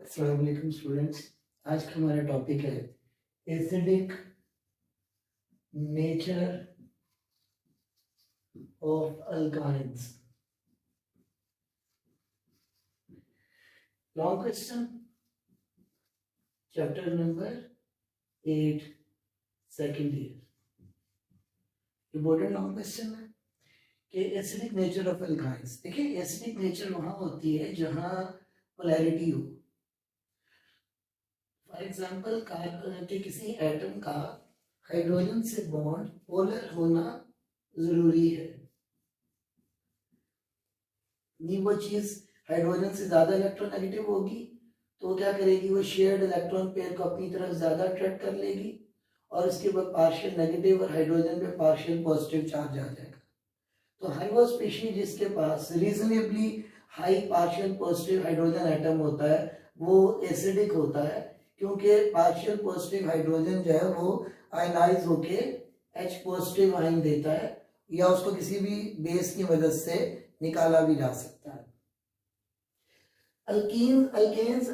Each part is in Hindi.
अस्सलाम वालेकुम स्टूडेंट्स। आज का हमारा टॉपिक है acidic nature of alkynes. Long question, chapter number 8, second year. Important long question है कि एसिडिक नेचर ऑफ अल्काइंस। देखिए, एसिडिक नेचर वहां होती है जहां पोलैरिटी हो। फॉर एग्जाम्पल, कार्बन के किसी एटम का हाइड्रोजन से बॉन्ड पोलर होना जरूरी है। नहीं वो चीज हाइड्रोजन से ज्यादा इलेक्ट्रोनेगेटिव होगी तो क्या करेगी, वो शेयर्ड इलेक्ट्रॉन पेयर को अपनी तरफ ज्यादा अट्रैक्ट कर लेगी और उसके बाद पार्शियल नेगेटिव और हाइड्रोजन पे पार्शियल पॉजिटिव चार्ज आ जाएगा। तो हाई वो स्पीशीज जिसके पास reasonably high partial positive hydrogen atom होता है वो एसिडिक होता है, क्योंकि पार्शियल पॉजिटिव हाइड्रोजन जो है वो आयनाइज होके H पॉजिटिव आयन देता है, या उसको किसी भी बेस की मदद से निकाला भी जा सकता है। अल्कीन्स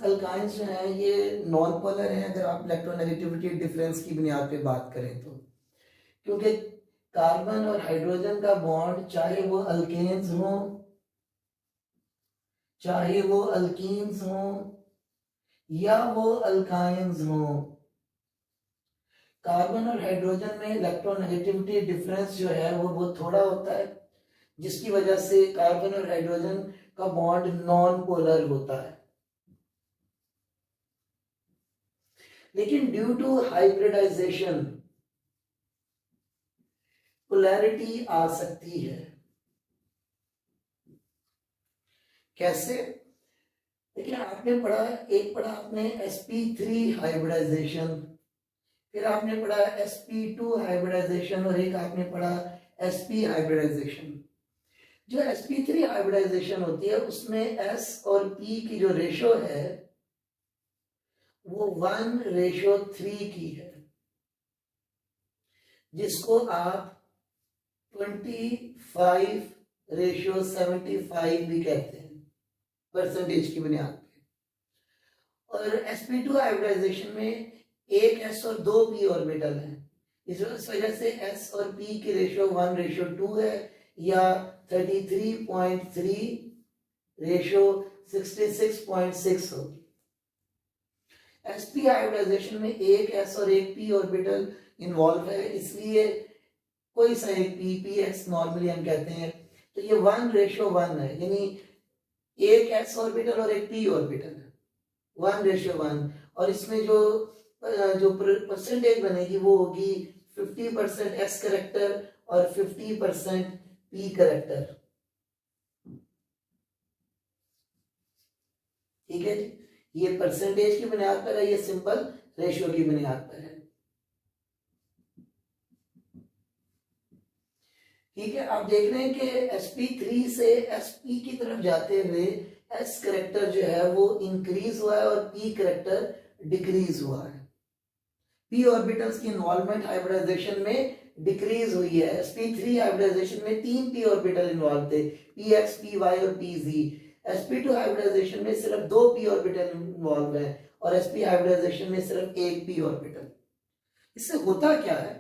अल्काइंस जो है ये नॉन पोलर है अगर आप इलेक्ट्रोनेगेटिविटी डिफरेंस की बुनियाद पे बात करें तो, क्योंकि कार्बन और हाइड्रोजन का बॉन्ड चाहे वो अल्केन्स हो चाहे वो अल्कीन्स हो या वो अल्काइंस हो, कार्बन और हाइड्रोजन में इलेक्ट्रोनेगेटिविटी डिफरेंस जो है वो बहुत थोड़ा होता है, जिसकी वजह से कार्बन और हाइड्रोजन का बॉन्ड नॉन पोलर होता है। लेकिन ड्यू टू हाइब्रिडाइजेशन पोलैरिटी आ सकती है। कैसे? देखिए, आपने पढ़ा आपने sp3 हाइब्रिडाइजेशन, फिर आपने पढ़ा sp2 हाइब्रिडाइजेशन और एक आपने पढ़ा sp हाइब्रिडाइजेशन। जो sp3 हाइब्रिडाइजेशन होती है उसमें s और p की जो रेशो है वो 1:3 की है, जिसको आप 25:75 भी कहते हैं परसेंटेज की बुनियाद पे। और sp2 हाइब्रिडाइजेशन में एक s और 2 p ऑर्बिटल है, इस वजह से s और p की रेशो 1:2 है, या 33.3 रेशो 66.6 होगी। sp हाइब्रिडाइजेशन में एक s और एक p ऑर्बिटल इन्वॉल्व है, इसलिए कोई सा एक px नॉर्मली हम कहते हैं, तो ये 1:1 है, यानी एक s ऑर्बिटल और एक p ऑर्बिटल है 1:1। और इसमें जो परसेंटेज बनेगी वो होगी 50% s करेक्टर और 50% p करेक्टर। ठीक है जी, ये परसेंटेज की बुनियाद पर है, ये सिंपल रेशियो की बुनियाद पर है। ठीक है, आप देख रहे हैं कि sp3 से sp की तरफ जाते हुए s करेक्टर जो है वो इंक्रीज हुआ है और p करेक्टर डिक्रीज हुआ है। p ऑर्बिटल्स की इन्वॉल्वमेंट हाइब्रिडाइजेशन में डिक्रीज हुई है। sp3 हाइब्रिडाइजेशन में 3 p ऑर्बिटल इन्वॉल्व थे, px, py और pz। sp2 हाइब्रिडाइजेशन में सिर्फ 2 p ऑर्बिटल इन्वॉल्व है और sp हाइब्रिडाइजेशन में सिर्फ एक p ऑर्बिटल। इससे होता क्या है,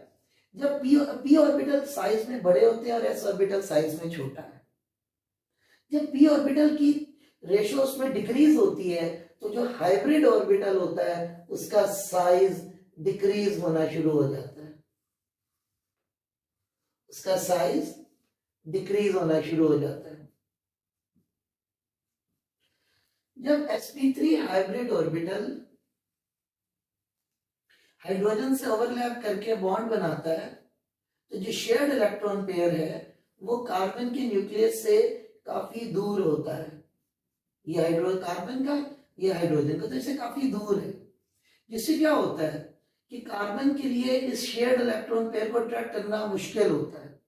जब p ऑर्बिटल साइज में बड़े होते हैं और s ऑर्बिटल साइज में छोटा है, जब p ऑर्बिटल की रेशो उसमें डिक्रीज होती है तो जो हाइब्रिड ऑर्बिटल होता है उसका साइज डिक्रीज होना शुरू हो जाता है, उसका साइज डिक्रीज होना शुरू हो जाता है। जब sp3 हाइब्रिड ऑर्बिटल हाइड्रोजन से ओवरलैप करके बॉन्ड बनाता है तो जो शेयर्ड इलेक्ट्रॉन पेयर है वो कार्बन के न्यूक्लियस से काफी दूर होता है। ये कार्बन का, ये हाइड्रोजन का, तो इससे काफी दूर है, जिससे क्या होता है कि कार्बन के लिए इस शेयर्ड इलेक्ट्रॉन पेयर को अट्रैक्ट करना मुश्किल होता है।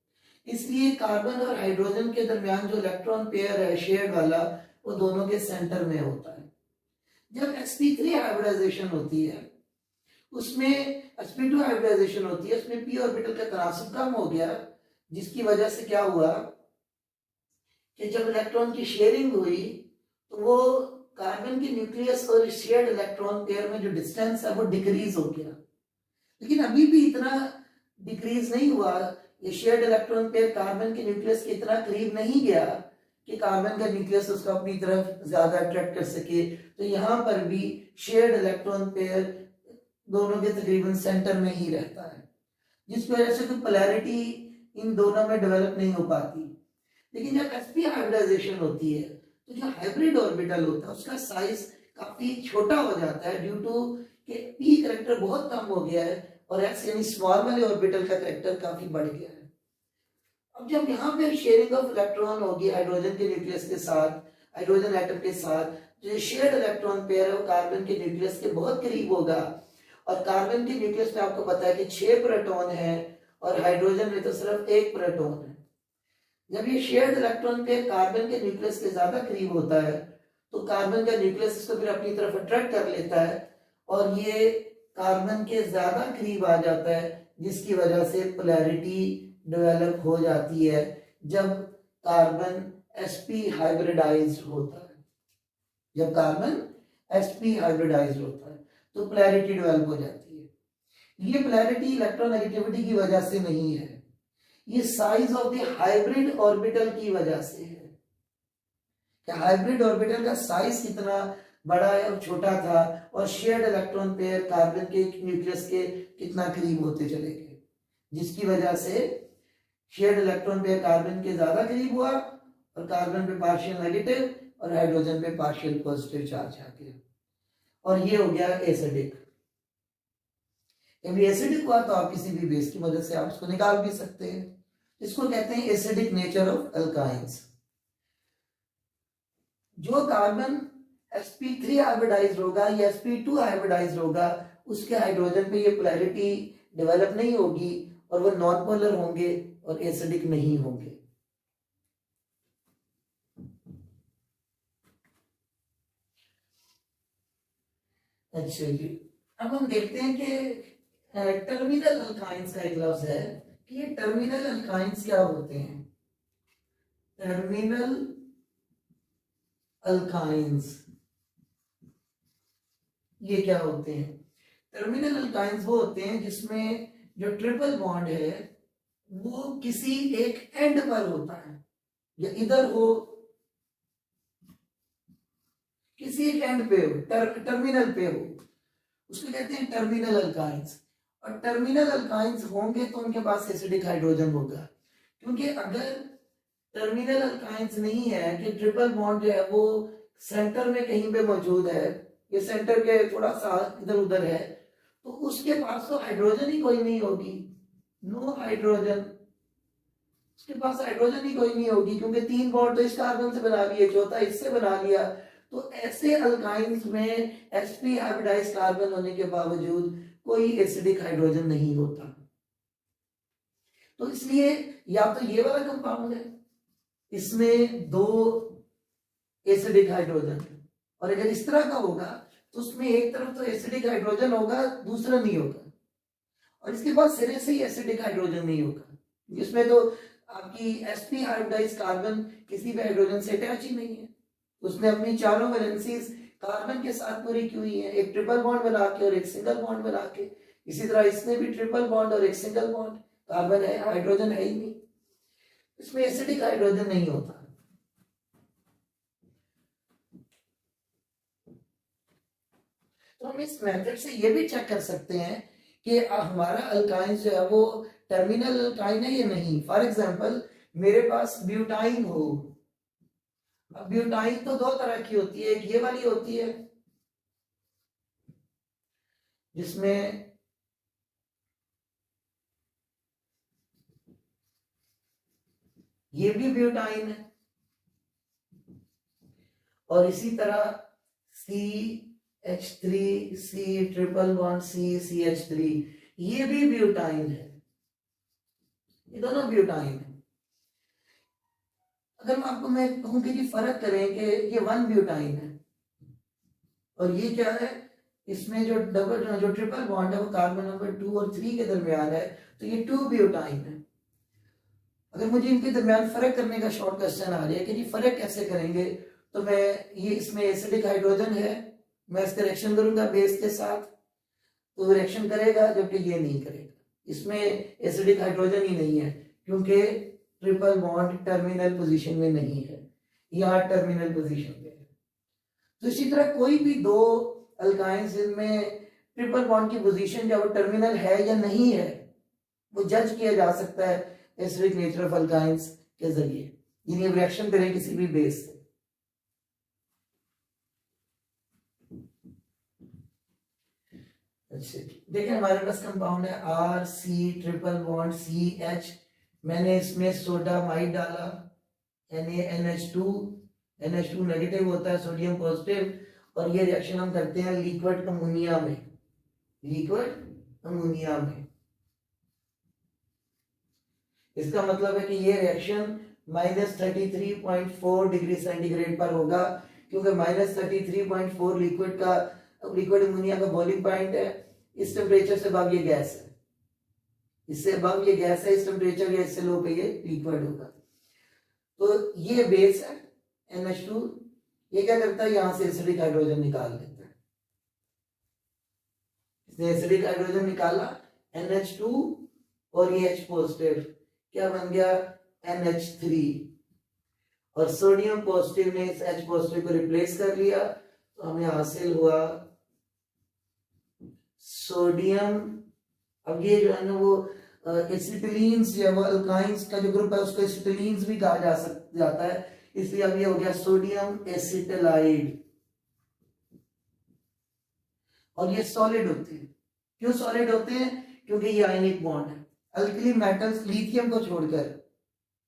इसलिए कार्बन और हाइड्रोजन के दरमियान जो इलेक्ट्रॉन पेयर है शेयर्ड वाला, वो दोनों के सेंटर में होता है। जब sp3 हाइब्रिडाइजेशन होती है उसमें sp2 हाइब्रिडाइजेशन होती है, उसमें p ऑर्बिटल का तनासुब कम हो गया, जिसकी वजह से क्या हुआ कि जब इलेक्ट्रॉन की शेयरिंग हुई तो वो कार्बन के न्यूक्लियस और शेयर्ड इलेक्ट्रॉन पेयर में जो डिस्टेंस है वो डिक्रीज हो गया, लेकिन अभी भी इतना डिक्रीज नहीं हुआ। ये शेयर्ड इलेक्ट्रॉन पेयर कार्बन के न्यूक्लियस के इतना करीब नहीं गया कि कार्बन का न्यूक्लियस उसको अपनी तरफ ज्यादा अट्रैक्ट कर सके। तो यहाँ पर भी शेयर्ड इलेक्ट्रॉन पेयर दोनों के तकरीबन सेंटर में ही रहता है, जिस वजह से कोई पोलैरिटी इन दोनों में डेवलप नहीं हो पाती। लेकिन जब sp हाइब्रिडाइजेशन होती है तो जो हाइब्रिड ऑर्बिटल होता है उसका साइज काफी छोटा हो जाता है, ड्यू टू कि p करेक्टर बहुत कम हो गया है और s यानी स्मॉल वाले ऑर्बिटल का करेक्टर काफी बढ़ गया है। अब जब यहाँ पे शेयरिंग ऑफ इलेक्ट्रॉन होगी हाइड्रोजन के न्यूक्लियस के साथ, हाइड्रोजन एटम के साथ, जो शेयर्ड इलेक्ट्रॉन पेयर है वो कार्बन के न्यूक्लियस के बहुत करीब होगा। और कार्बन के न्यूक्लियस में आपको पता है कि 6 प्रोटॉन है और हाइड्रोजन में तो सिर्फ 1 प्रोटॉन है। जब ये शेयर्ड इलेक्ट्रॉन पेयर कार्बन के न्यूक्लियस के ज्यादा करीब होता है तो कार्बन का न्यूक्लियस इसको फिर अपनी तरफ अट्रैक्ट कर लेता है और ये कार्बन के ज्यादा करीब आ जाता है, जिसकी वजह से पोलैरिटी डेवलप हो जाती है जब कार्बन sp हाइब्रिडाइज्ड होता है। जब कार्बन sp हाइब्रिडाइज्ड होता है तो पोलैरिटी डेवलप हो जाती है। ये पोलैरिटी इलेक्ट्रोनेगेटिविटी की वजह से नहीं है, ये size of the hybrid orbital की वजह से है कि हाइब्रिड ऑर्बिटल का साइज कितना बड़ा है और छोटा था और शेयर्ड इलेक्ट्रॉन पेयर कार्बन के न्यूक्लियस के कितना करीब होते चले गए, जिसकी वजह से शेयर्ड इलेक्ट्रॉन पेयर कार्बन के ज्यादा करीब हुआ और कार्बन पे पार्शियल नेगेटिव और हाइड्रोजन पे पार्शियल पॉजिटिव चार्ज आ गया और ये हो गया एसिडिक। जब एसिडिक हुआ तो आप किसी भी बेस की मदद से आप इसको निकाल भी सकते हैं। इसको कहते हैं एसिडिक नेचर ऑफ अल्काइंस। जो कार्बन sp3 हाइब्रिडाइज्ड होगा या sp2 हाइब्रिडाइज्ड होगा उसके हाइड्रोजन पे ये पोलैरिटी डेवलप नहीं होगी और वो नॉन पोलर होंगे और एसिडिक नहीं होंगे। अच्छा जी, अब हम देखते हैं कि टर्मिनल अल्काइंस का एक लफ्ज है कि ये टर्मिनल अल्काइंस क्या होते हैं। टर्मिनल अल्काइंस ये क्या होते हैं? टर्मिनल अल्काइंस वो होते हैं जिसमें जो ट्रिपल बॉन्ड है वो किसी एक एंड पर होता है या इधर हो किसी एक एंड पे हो, टर्मिनल पे हो, उसको कहते हैं टर्मिनल अल्काइंस। और टर्मिनल अल्काइंस होंगे तो उनके पास एसिडिक हाइड्रोजन होगा, क्योंकि अगर टर्मिनल अल्काइंस नहीं है कि ट्रिपल बॉन्ड जो है वो सेंटर में कहीं पे मौजूद है, ये सेंटर के थोड़ा सा इधर उधर है, तो उसके पास तो हाइड्रोजन ही कोई नहीं होगी, नो हाइड्रोजन, उसके पास हाइड्रोजन ही कोई नहीं होगी, क्योंकि 3 बॉन्ड तो इस कार्बन से बना लिए, चौथा इससे बना लिया। तो ऐसे अल्काइंस में sp हाइब्रिडाइज्ड कार्बन होने के बावजूद कोई एसिडिक हाइड्रोजन नहीं होता। तो इसलिए या तो ये वाला कंपाउंड है, इसमें 2 एसिडिक हाइड्रोजन, और अगर इस तरह का होगा तो उसमें एक तरफ तो एसिडिक हाइड्रोजन होगा, दूसरा नहीं होगा, और इसके बाद सिरे से ही एसिडिक हाइड्रोजन नहीं होगा। इसमें तो आपकी sp हाइब्रिडाइज्ड कार्बन किसी भी हाइड्रोजन से अटैच ही नहीं है, उसने अपनी चारों वैलेंसीज कार्बन के साथ पूरी की हुई है, एक ट्रिपल बॉन्ड बना के और एक सिंगल बॉन्ड बना के। इसी तरह इसमें भी ट्रिपल बॉन्ड और एक सिंगल बॉन्ड, कार्बन है, हाइड्रोजन है ही नहीं, इसमें एसिडिक हाइड्रोजन नहीं होता। तो हम इस मेथड से ये भी चेक कर सकते हैं कि हमारा अल्काइन जो है वो टर्मिनल अल्काइन है या नहीं। फॉर एग्जांपल मेरे पास ब्यूटाइन हो, अब ब्यूटाइन तो 2 तरह की होती है, एक ये वाली होती है जिसमें ये भी ब्यूटाइन है, और इसी तरह CH3 C triple bond C CH3 ये भी ब्यूटाइन है, ये दोनों ब्यूटाइन है। अगर मैं कहूं कि फर्क करें कि ये 1 ब्यूटाइन है और ये क्या है, इसमें जो ट्रिपल बॉन्ड है वो कार्बन नंबर 2 और 3 के दरमियान है, तो ये 2 ब्यूटाइन है। अगर मुझे इनके दरमियान फर्क करने का शॉर्ट क्वेश्चन आ जाए कि जी फर्क कैसे करेंगे, तो मैं ये इसमें एसिडिक हाइड्रोजन है, मैं इसका रिएक्शन करूंगा बेस के साथ तो रिएक्शन करेगा, जबकि ये नहीं करेगा। इसमें एसिडिक हाइड्रोजन ही नहीं है क्योंकि ट्रिपल बॉन्ड टर्मिनल पोजीशन में नहीं है, यहाँ टर्मिनल पोजीशन पे है। तो इसी तरह कोई भी दो अल्काइंस जिनमें ट्रिपल बॉन्ड की पोजीशन जब टर्मिनल है या नहीं है वो जज किया जा सकता है एसिडिक नेचर ऑफ अल्काइंस के जरिए, यानी रिएक्शन करें किसी भी बेस से। अच्छा देखिए हमारे पास कंपाउंड है R C triple bond C H, मैंने इसमें सोडामाइड डाला NaNH2, NH2 नेगेटिव होता है, सोडियम पॉजिटिव, और ये रिएक्शन हम करते हैं लिक्विड अमोनिया में, लिक्विड अमोनिया में। इसका मतलब है कि ये रिएक्शन -33.4 डिग्री सेंटीग्रेड पर होगा, क्योंकि -33.4 लिक्विड का, लिक्विड अमोनिया का बॉइलिंग पॉइंट है। इस टेम्परेचर से अबव ये गैस है, इससे अबव ये गैस है इस टेम्परेचर या इससे लो पे ये लिक्विड होगा। तो ये बेस है NH2, ये क्या करता है यहां से एसिडिक हाइड्रोजन निकाल देता है, इसने एसिडिक हाइड्रोजन निकाला NH2 और ये H पॉजिटिव क्या बन गया NH3, और सोडियम पॉजिटिव ने इस H पॉजिटिव को रिप्लेस कर लिया, तो हमें हासिल हुआ सोडियम। अब ये जो है ना वो एसिटिलीन्स या वो अल्काइंस का जो ग्रुप है उसको एसिटिलीन्स भी कहा जाता है, इसलिए अब ये हो गया सोडियम एसिटिलाइड। और ये सॉलिड होते हैं, क्यों सॉलिड होते हैं? क्योंकि ये आयनिक बॉन्ड है। अल्कली मेटल्स लिथियम को छोड़कर,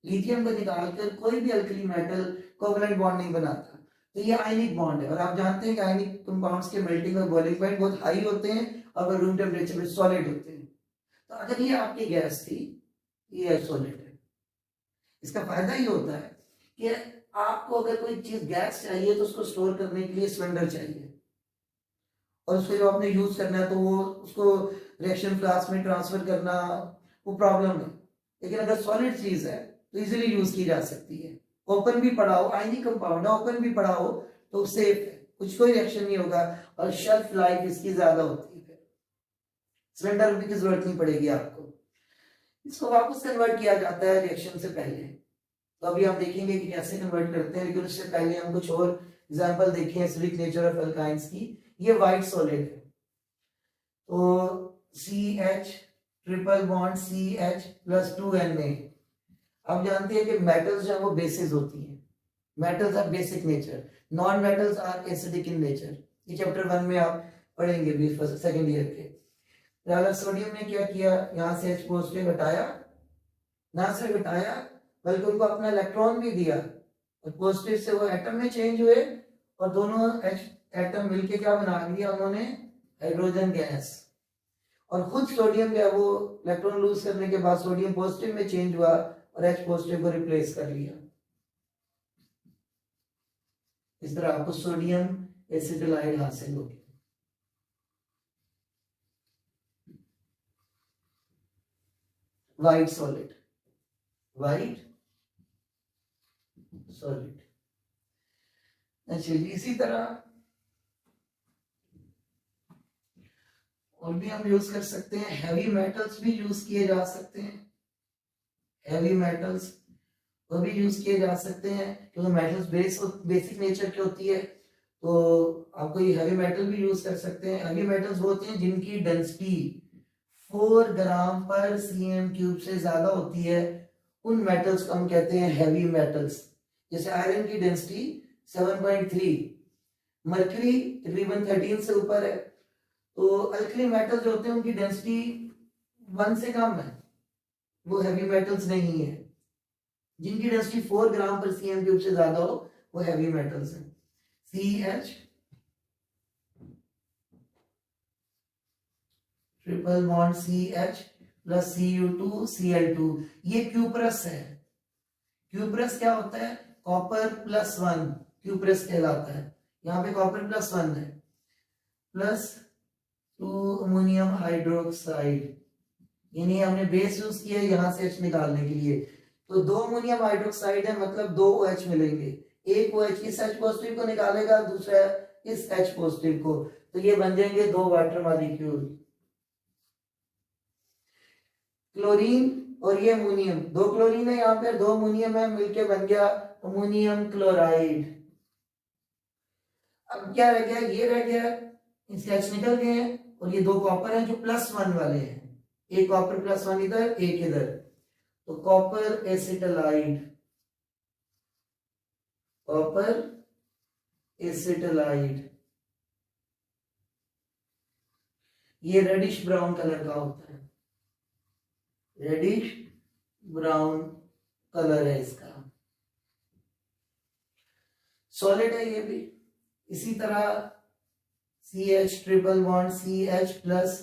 लिथियम को निकालकर कोई भी अल्कली मेटल कोवलेंट बॉन्ड नहीं बनाता, तो ये आयनिक बॉन्ड है। और आप जानते हैं कि आयनिक कंपाउंड्स के मेल्टिंग और बॉइलिंग पॉइंट बहुत हाई होते हैं और वो रूम टेम्परेचर पे सॉलिड होते हैं। तो अगर ये आपकी गैस थी, ये सॉलिड है। इसका फायदा ये होता है कि आपको अगर कोई चीज गैस चाहिए तो उसको स्टोर करने के लिए सिलेंडर चाहिए, और उसको जब आपने यूज करना है तो वो उसको रिएक्शन फ्लास्क में ट्रांसफर करना वो प्रॉब्लम है। लेकिन अगर सॉलिड चीज है तो इजीली यूज की जा सकती है। ओपन भी पड़ा हो, आयनिक कंपाउंड है, ओपन भी पड़ा हो तो सेफ है, कुछ कोई रिएक्शन नहीं होगा, और शेल्फ लाइफ इसकी ज्यादा होती है। सिलेंडर की जरूरत नहीं पड़ेगी आपको। इसको वापस कन्वर्ट किया जाता है रिएक्शन से पहले, तो अभी हम देखेंगे कि कैसे कन्वर्ट करते हैं, लेकिन उससे पहले हम कुछ और एग्जांपल देखें एसिडिक नेचर ऑफ अल्काइंस की। ये वाइट सॉलिड है, तो CH triple bond CH plus 2Na। आप जानते हैं कि मेटल्स जो है वो बेसिस होती हैं, metals are basic nature, non metals are acidic in nature. ये चैप्टर 1 में आप पढ़ेंगे भी सेकेंड ईयर के। सोडियम ने क्या किया, यहां से H पॉजिटिव हटाया, ना सिर्फ हटाया बल्कि उनको अपना इलेक्ट्रॉन भी दिया, और पॉजिटिव से वो एटम में चेंज हुए, और दोनों H एटम मिलके क्या बना दिया उन्होंने, हाइड्रोजन गैस। और खुद सोडियम क्या वो इलेक्ट्रॉन लूज करने के बाद सोडियम पॉजिटिव में चेंज हुआ और H पॉजिटिव को रिप्लेस कर लिया। इस तरह आपको सोडियम एसिटिलाइड हासिल हो गया। White solid, white solid. अच्छा जी, इसी तरह और भी हम यूज कर सकते हैं, हैवी मेटल्स भी यूज किए जा सकते हैं, हैवी मेटल्स वो भी यूज किए जा सकते हैं, क्योंकि मेटल्स बेसिक नेचर की होती है, तो आपको ये हैवी मेटल भी यूज कर सकते हैं। हैवी मेटल्स वो होते हैं जिनकी डेंसिटी 4 ग्राम पर cm³ से ज्यादा होती है, उन मेटल्स को हम कहते हैं हैवी मेटल्स। जैसे आयरन की डेंसिटी 7.3, मरकरी तकरीबन 13 से ऊपर है, तो अल्कली मेटल्स जो होते हैं उनकी डेंसिटी 1 से कम है, वो हैवी मेटल्स नहीं है। जिनकी डेंसिटी 4 ग्राम पर cm³ से ज्यादा हो वो हैवी मेटल्स हैं। CH triple bond CH plus Cu2 Cl2, ये क्यूप्रस है। क्यूप्रस क्या होता है, कॉपर +1 क्यूप्रस कहलाता है। यहाँ पे कॉपर +1 है, प्लस 2 अमोनियम हाइड्रोक्साइड, यानी हमने बेस यूज किया यहाँ से H निकालने के लिए, तो 2 अमोनियम हाइड्रोक्साइड है, मतलब 2 OH मिलेंगे। एक वो इस H पॉजिटिव को निकालेगा, दूसरा इस H पॉजिटिव को, तो ये बन जाएंगे दो वाटर मॉलिक्यूल। क्लोरीन और ये अमोनियम, दो क्लोरीन है यहाँ पे, दो अमोनियम है, मिलके बन गया अमोनियम क्लोराइड। अब क्या रह गया, ये रह गया, इसके H निकल गए हैं, और ये दो कॉपर हैं जो +1 वाले हैं, एक कॉपर +1 इधर, एक इधर, तो कॉपर एसिटलाइड, कॉपर एसिटलाइड, ये रेडिश ब्राउन कलर का होता है, रेडिश ब्राउन कलर है इसका, सॉलिड है ये भी। इसी तरह CH triple bond CH plus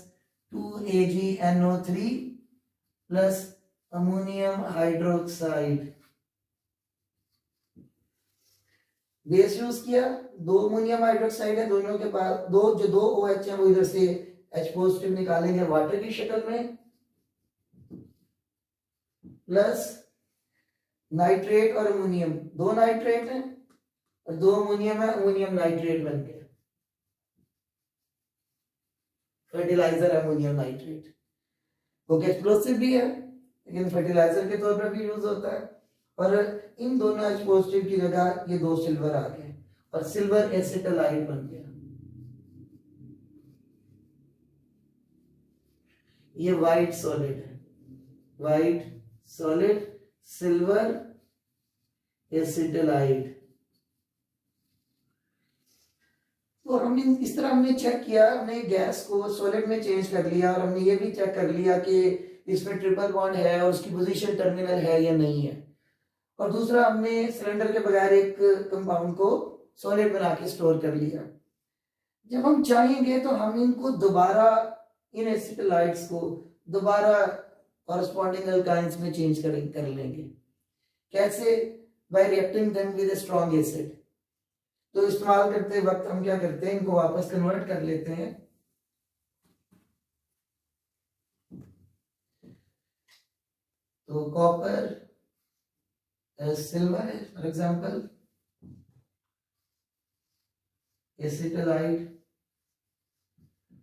2AgNO3 plus ammonium hydroxide, base use किया, दो अमोनियम हाइड्रोक्साइड है, दोनों के पास दो OH है वो इधर से H पॉजिटिव निकालेंगे वाटर की शक्ल में, प्लस नाइट्रेट और अमोनियम, दो नाइट्रेट है और दो अमोनियम है, अमोनियम नाइट्रेट बन गया, फर्टिलाइजर अमोनियम नाइट्रेट, वो एक्सप्लोसिव भी है लेकिन फर्टिलाइजर के तौर पर भी यूज होता है। और इन दोनों H पॉजिटिव की जगह ये दो सिल्वर आ गए और सिल्वर एसिटलाइड बन गया। ये वाइट सॉलिड है, वाइट सॉलिड सिल्वर एसिटलाइड। तो हमने इस तरह हमने चेक किया, हमने गैस को सॉलिड में चेंज कर लिया और हमने ये भी चेक कर लिया कि इसमें ट्रिपल बॉन्ड है और उसकी पोजीशन टर्मिनल है या नहीं है। और दूसरा हमने सिलेंडर के बगैर एक कंपाउंड को सॉलिड बना के स्टोर कर लिया। जब हम चाहेंगे तो हम इनको दोबारा, इन एसिटलाइड्स को दोबारा कॉरस्पॉन्डिंग अल्काइंस में चेंज कर लेंगे। कैसे? Bye reacting them with a strong acid. तो इस्तेमाल करते वक्त हम क्या करते हैं, इनको वापस कन्वर्ट कर लेते हैं। तो कॉपर सिल्वर है for example, acetylide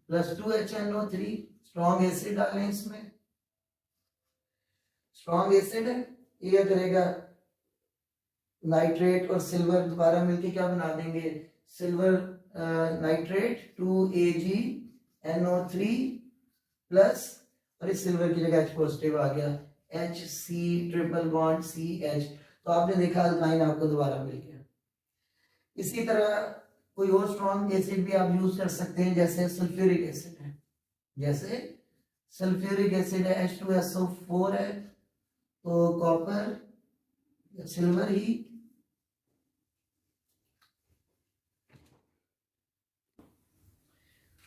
plus 2HNO3, strong acid डालें इसमें, स्ट्रॉन्ग एसिड है, ये क्या करेगा, नाइट्रेट और सिल्वर दोबारा मिलके क्या बना देंगे, सिल्वर नाइट्रेट 2AgNO3 प्लस, और इस सिल्वर की जगह H पॉजिटिव आ गया, HC ट्रिपल बॉन्ड CH, तो आपने देखा अल्काइन आपको दोबारा मिल गया। इसी तरह कोई और स्ट्रॉन्ग एसिड भी आप यूज कर सकते हैं, जैसे सल्फ्यूरिक एसिड है, जैसे सल्फ्यूरिक एसिड है, H2SO4 है, तो कॉपर या सिल्वर ही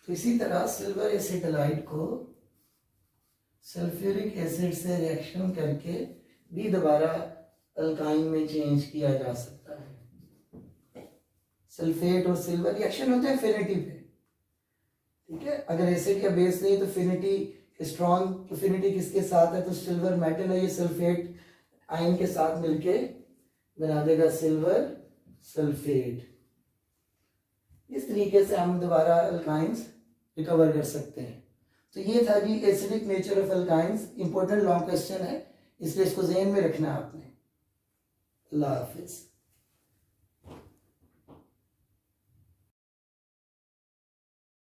तो इसी तरह सिल्वर एसिटलाइड को सल्फ्यूरिक एसिड से रिएक्शन करके भी दोबारा अल्काइन में चेंज किया जा सकता है। सल्फेट और सिल्वर रिएक्शन होते हैं एफिनिटी पे, ठीक है। अगर एसिड का बेस नहीं तो एफिनिटी, स्ट्रॉन्ग एफिनिटी किसके साथ है, तो सिल्वर मेटल है, ये सल्फेट आयन के साथ मिलके बना देगा सिल्वर सल्फेट। इस तरीके से हम दोबारा अल्काइंस रिकवर कर सकते हैं। तो ये था जी acidic nature of alkynes. Important long question है, इसलिए इसको ज़हन में रखना है आपने। अल्लाह हाफिज।